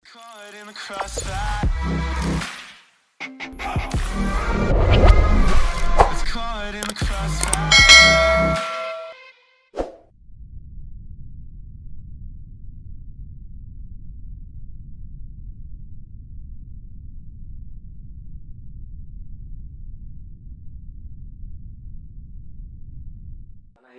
Caught in the crossfire. It's caught in the crossfire.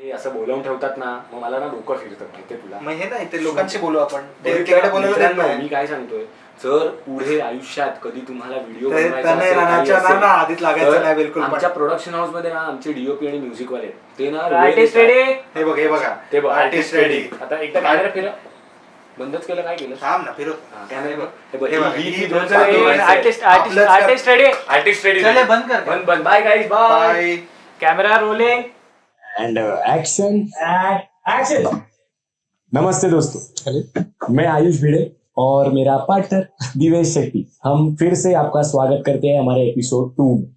हे असं बोलावून ठेवतात ना, मग मला ना डोकं फिरतं माहितीये तुला. मग हे नाही ते लोकांशी बोलू आपण ते बरं, तिकडे बोलायला देत मित्रांनो, नाही. मी काय सांगतोय, जर पुढे आयुष्यात कधी तुम्हाला व्हिडिओ ते त्यांना रानाच्या ना आधीच लागायचं नाही बिलकुल पण. आमच्या प्रोडक्शन हाऊस मध्ये ना आमचे डीओपी आणि म्युझिक वाले ते ना आर्टिस्ट रेडी. हे बघ ते बघ आर्टिस्ट रेडी. आता एकदा कॅमेरा फिरव. बंदच केलं, काय केलं? थांब ना फिरव. कॅमेरा बघ. हे बघ, हे बघ, ही ही दोन दोन चार चालू आहे. Artist ready. Artist ready. चले बंद कर. बंद. Bye guys, bye. Bye. Camera rolling and action action. नमस्ते दोस्तों, मैं आयुष भिड़े और मेरा पार्टनर दिवेश शेट्टी, हम फिर से आपका स्वागत करते हैं हमारे एपिसोड 2 में।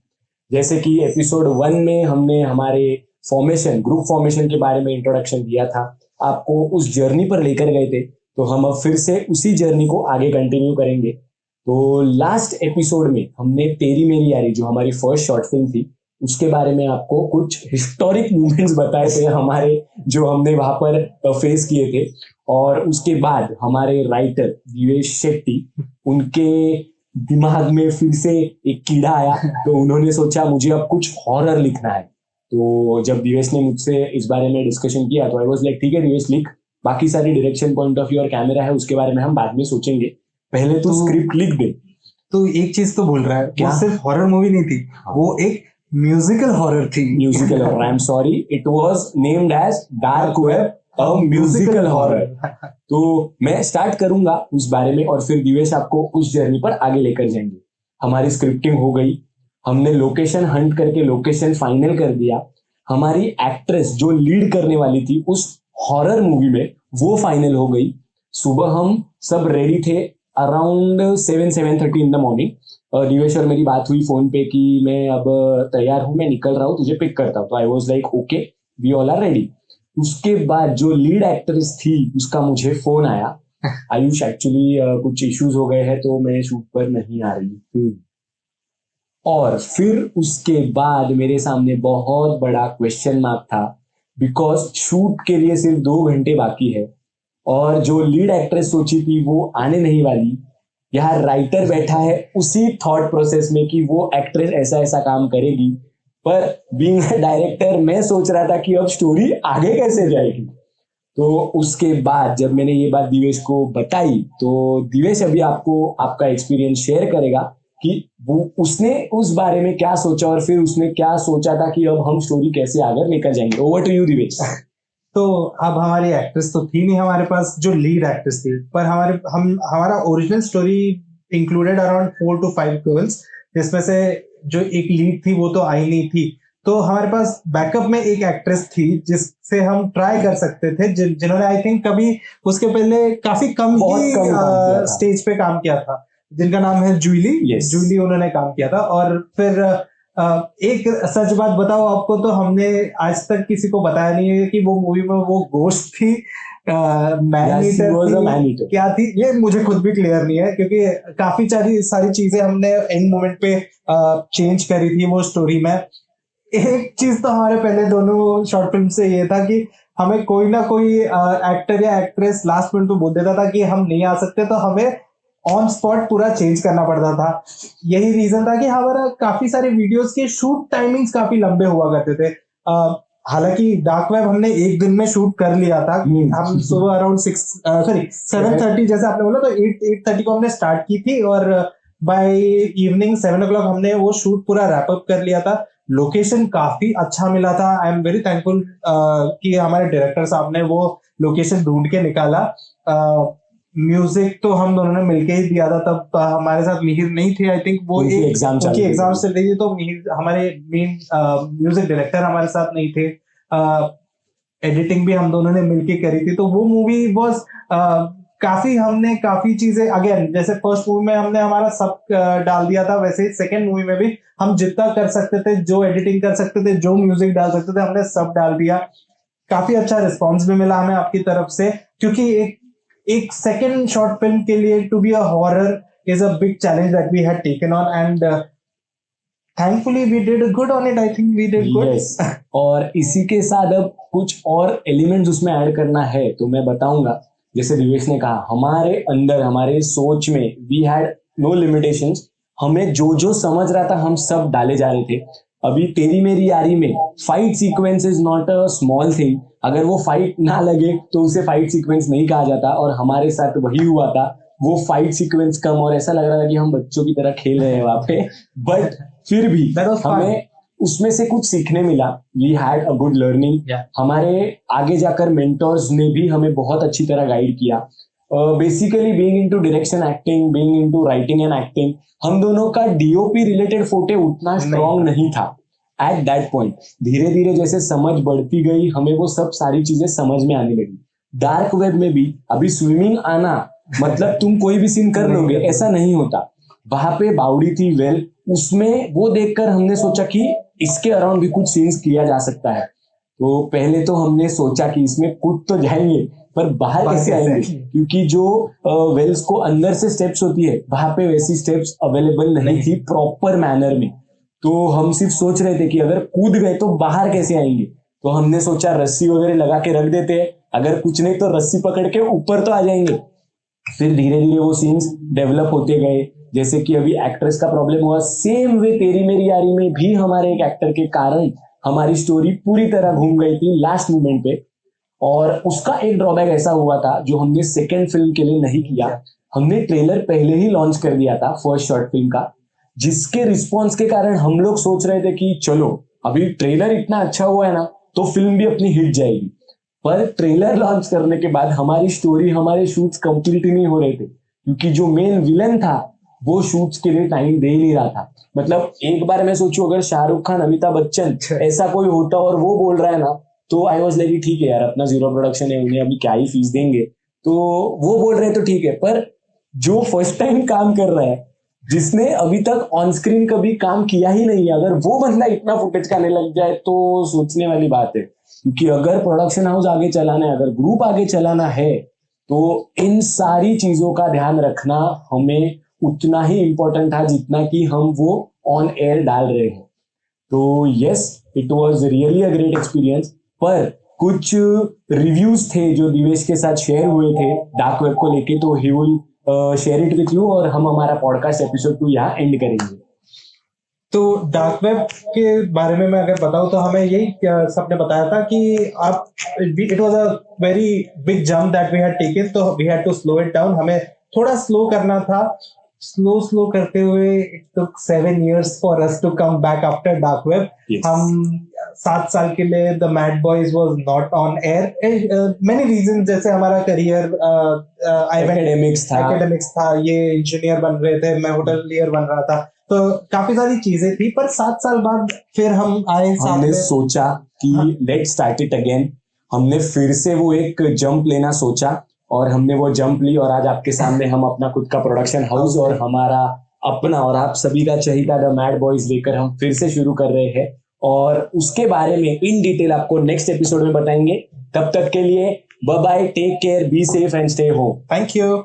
जैसे कि एपिसोड 1 में हमने हमारे ग्रुप फॉर्मेशन के बारे में इंट्रोडक्शन दिया था, आपको उस जर्नी पर लेकर गए थे, तो हम अब फिर से उसी जर्नी को आगे कंटिन्यू करेंगे। तो लास्ट एपिसोड में हमने तेरी मेरी यारी, जो हमारी फर्स्ट शॉर्ट फिल्म थी, उसके बारे में आपको कुछ हिस्टोरिक मूवमेंट्स बताए थे हमारे, जो हमने वहां पर फेस किए थे। और उसके बाद हमारे राइटर दिवेश शेट्टी, उनके दिमाग में फिर से एक कीड़ा आया, तो उन्होंने सोचा मुझे अब कुछ हॉरर लिखना है। तो जब दिवेश ने मुझसे इस बारे में डिस्कशन किया, तो आई वाज लाइक ठीक है दिवेश, लिख, बाकी सारी डायरेक्शन, पॉइंट ऑफ व्यू और कैमरा है उसके बारे में हम बाद में सोचेंगे, पहले तू स्क्रिप्ट लिख दे। तो एक चीज तो बोल रहा है, क्या? वो सिर्फ हॉरर मूवी नहीं थी, वो एक म्यूजिकल हॉरर थी। Musical horror, I am sorry, it was named as dark web, a musical horror. तो मैं स्टार्ट करूंगा उस बारे में, और फिर दिवेश आपको उस जर्नी पर आगे लेकर जाएंगे। हमारी स्क्रिप्टिंग हो गई, हमने लोकेशन हंट करके लोकेशन फाइनल कर दिया, हमारी एक्ट्रेस जो लीड करने वाली थी उस हॉरर मूवी में वो फाइनल हो गई। सुबह हम सब रेडी थे, around 7-7:30 in the morning. Divesh और मेरी बात हुई फोन पे कि मैं अब तैयार हूं, मैं निकल रहा हूँ, तुझे पिक करता हूँ। तो I was like okay, we all are ready. उसके बाद जो लीड एक्ट्रेस थी उसका मुझे फोन आया, आयुष एक्चुअली कुछ इश्यूज हो गए हैं तो मैं शूट पर नहीं आ रही हूँ। और फिर उसके बाद मेरे सामने बहुत बड़ा क्वेश्चन मार्क था, बिकॉज शूट के लिए सिर्फ 2 घंटे बाकी है और जो लीड एक्ट्रेस सोची थी वो आने नहीं वाली। यहाँ राइटर बैठा है उसी थॉट प्रोसेस में कि वो एक्ट्रेस ऐसा ऐसा काम करेगी, पर बीइंग डायरेक्टर मैं सोच रहा था कि अब स्टोरी आगे कैसे जाएगी। तो उसके बाद जब मैंने ये बात दिवेश को बताई, तो दिवेश अभी आपको आपका एक्सपीरियंस शेयर करेगा कि वो उसने उस बारे में क्या सोचा और फिर उसने क्या सोचा था कि अब हम स्टोरी कैसे आगे लेकर जाएंगे। Over to you Divesh. तो अब हमारी एक्ट्रेस तो थी नहीं हमारे पास, जो लीड एक्ट्रेस थी, पर हमारा original story included around 4 to 5 girls, जिसमें से जो एक लीड थी वो तो आई नहीं थी। तो हमारे पास बैकअप में एक एक्ट्रेस थी जिससे हम ट्राई कर सकते थे, जिन्होंने आई थिंक कभी उसके पहले काफी कम बहुत ही कम काम किया था। स्टेज पे काम किया था, जिनका नाम है जूली। Yes. जूली उन्होंने काम किया था। और फिर एक सच बात बताओ आपको, तो हमने आज तक किसी को बताया नहीं है कि वो मूवी में वो गोश्त थी, man Yes, he was a man eater. क्या थी, ये मुझे खुद भी क्लियर नहीं है, क्योंकि काफी सारी चीजें हमने एंड मोमेंट पे चेंज करी थी वो स्टोरी में। एक चीज तो हमारे पहले दोनों शॉर्ट फिल्म से ये था कि हमें कोई ना कोई एक्टर या एक्ट्रेस लास्ट मिनट पे बोल देता था कि हम नहीं आ सकते, तो हमें ऑन स्पॉट पूरा चेंज करना पड़ता था। यही रीजन था कि हमारा काफी सारे वीडियोस के शूट टाइमिंग्स काफी लंबे हुआ करते थे। हालांकि डार्क वेब हमने एक दिन में शूट कर लिया था। हम सुबह अराउंड 7:30 जैसे आपने बोला, तो 8:30 को हमने स्टार्ट की थी और बाय इवनिंग 7 o'clock हमने वो शूट पूरा रैप अप कर लिया था। लोकेशन काफी अच्छा मिला था। आई एम वेरी थैंकफुल कि हमारे डायरेक्टर साहब ने वो लोकेशन ढूंढ के निकाला। म्यूजिक तो हम दोनों ने मिलके ही दिया था, तब हमारे साथ मिहिर नहीं थे। आई थिंक वो उनकी एग्जाम चल रही रही थी, तो मिहिर हमारे मेन म्यूजिक डायरेक्टर हमारे साथ नहीं थे। एडिटिंग भी हम दोनों ने मिलके करी थी। तो वो मूवी वाज हमने काफी चीजें, अगेन जैसे फर्स्ट मूवी में हमने हमारा सब डाल दिया था, वैसे ही सेकेंड मूवी में भी हम जितना कर सकते थे, जो एडिटिंग कर सकते थे, जो म्यूजिक डाल सकते थे, हमने सब डाल दिया। काफी अच्छा रिस्पॉन्स भी मिला हमें आपकी तरफ से, क्योंकि एक एक सेकंड शॉर्ट फिल्म के लिए to be a horror is a big challenge that we had taken on and thankfully we did good on it. I think we did good. Yes. और इसी के साथ अब कुछ और एलिमेंट्स उसमें ऐड करना है तो मैं बताऊंगा. जैसे दिवेश ने कहा, हमारे अंदर, हमारे सोच में वी हैड नो लिमिटेशंस. हमें जो जो समझ रहा था हम सब डाले जा रहे थे. अभी तेरी मेरी यारी में fight sequence is not a small thing. अगर वो फाइट ना लगे तो उसे फाइट सीक्वेंस नहीं कहा जाता, और हमारे साथ वही हुआ था. वो फाइट सीक्वेंस कम और ऐसा लग रहा था कि हम बच्चों की तरह खेल रहे हैं वहां पे. बट फिर भी That was fun. हमें उसमें से कुछ सीखने मिला. We had a good learning. Yeah. हमारे आगे जाकर मेंटोर्स ने भी हमें बहुत अच्छी तरह गाइड किया. Basically being into direction acting, being into writing and acting, हम दोनों का डीओपी रिलेटेड फोटे उतना स्ट्रॉन्ग नहीं था एट दैट पॉइंट. धीरे धीरे जैसे समझ बढ़ती गई हमें वो सब सारी चीजें समझ में आने लगी. डार्क वेब में भी अभी स्विमिंग आना मतलब तुम कोई भी सीन कर लोगे ऐसा नहीं होता. वहां पे बावड़ी थी वेल, उसमें वो देखकर हमने सोचा कि इसके अराउंड भी कुछ सीन्स किया जा सकता है. तो पहले तो हमने सोचा कि इसमें कूद तो जाएंगे पर बाहर कैसे आएंगे, क्योंकि जो वेल्स को अंदर से स्टेप्स होती है वहां पे वैसी स्टेप्स अवेलेबल नहीं थी प्रॉपर मैनर में. तो हम सिर्फ सोच रहे थे कि अगर कूद गए तो बाहर कैसे आएंगे. तो हमने सोचा रस्सी वगैरह लगा के रख देते हैं, अगर कुछ नहीं तो रस्सी पकड़ के ऊपर तो आ जाएंगे. फिर धीरे धीरे वो सीन्स डेवलप होते गए. जैसे कि अभी एक्ट्रेस का प्रॉब्लम हुआ, सेम वे तेरी मेरी यारी में भी हमारे एक एक्टर के कारण हमारी स्टोरी पूरी तरह घूम गई थी लास्ट मोमेंट पे. और उसका एक ड्रॉबैक ऐसा हुआ था जो हमने सेकेंड फिल्म के लिए नहीं किया. हमने ट्रेलर पहले ही लॉन्च कर दिया था फर्स्ट शॉर्ट फिल्म का, जिसके रिस्पॉन्स के कारण हम लोग सोच रहे थे कि चलो अभी ट्रेलर इतना अच्छा हुआ है ना तो फिल्म भी अपनी हिट जाएगी. पर ट्रेलर लॉन्च करने के बाद हमारी स्टोरी, हमारे शूट्स कंप्लीट ही नहीं हो रहे थे, क्योंकि जो मेन विलन था वो शूट्स के लिए टाइम दे ही नहीं रहा था. मतलब एक बार मैं सोचूं अगर शाहरुख खान, अमिताभ बच्चन ऐसा कोई होता और वो बोल रहा है ना, तो आई वॉज लाइक ठीक है यार, अपना जीरो प्रोडक्शन है, उन्हें अभी क्या ही फीस देंगे. तो वो बोल रहे तो ठीक है, पर जो फर्स्ट टाइम काम कर रहा है, जिसने अभी तक ऑन स्क्रीन कभी काम किया ही नहीं है, अगर वो बंदा इतना फुटेज खाने लग जाए तो सोचने वाली बात है. क्योंकि अगर प्रोडक्शन हाउस आगे चलाना है, अगर ग्रुप आगे चलाना है, तो इन सारी चीजों का ध्यान रखना हमें उतना ही इम्पोर्टेंट था जितना कि हम वो ऑन एयर डाल रहे हैं. तो yes, it was really a great experience. पर कुछ रिव्यूज थे जो दिवेश के साथ शेयर हुए थे डार्क वेब को लेके, तो he will share it with you, और हम हमारा पॉडकास्ट एपिसोड 2 यहाँ एंड करेंगे. तो डार्क वेब के बारे में मैं अगर बताऊं तो हमें यही सबने बताया था कि आप it was a very big jump that we had taken, तो we had to slow it down. हमें थोड़ा स्लो करना था. स्लो करते हुए it took 7 years for us to come back after Dark Web. Yes. हम 7 साल के लिए the Mad Boys was not on air. Many reason, जैसे हमारा करियर एकेडमिक्स था, ये इंजीनियर बन रहे थे, मैं होटलियर बन रहा था, तो काफी सारी चीजें थी. पर 7 साल बाद फिर हम आए. हमने सोचा कि लेट स्टार्ट इट अगेन. हमने फिर से वो एक जंप लेना सोचा और हमने वो जंप ली, और आज आपके सामने हम अपना खुद का प्रोडक्शन हाउस और हमारा अपना और आप सभी का चहीता द मैड बॉयज लेकर हम फिर से शुरू कर रहे हैं. और उसके बारे में इन डिटेल आपको नेक्स्ट एपिसोड में बताएंगे. तब तक के लिए bye bye, take care, be safe and stay home. Thank you.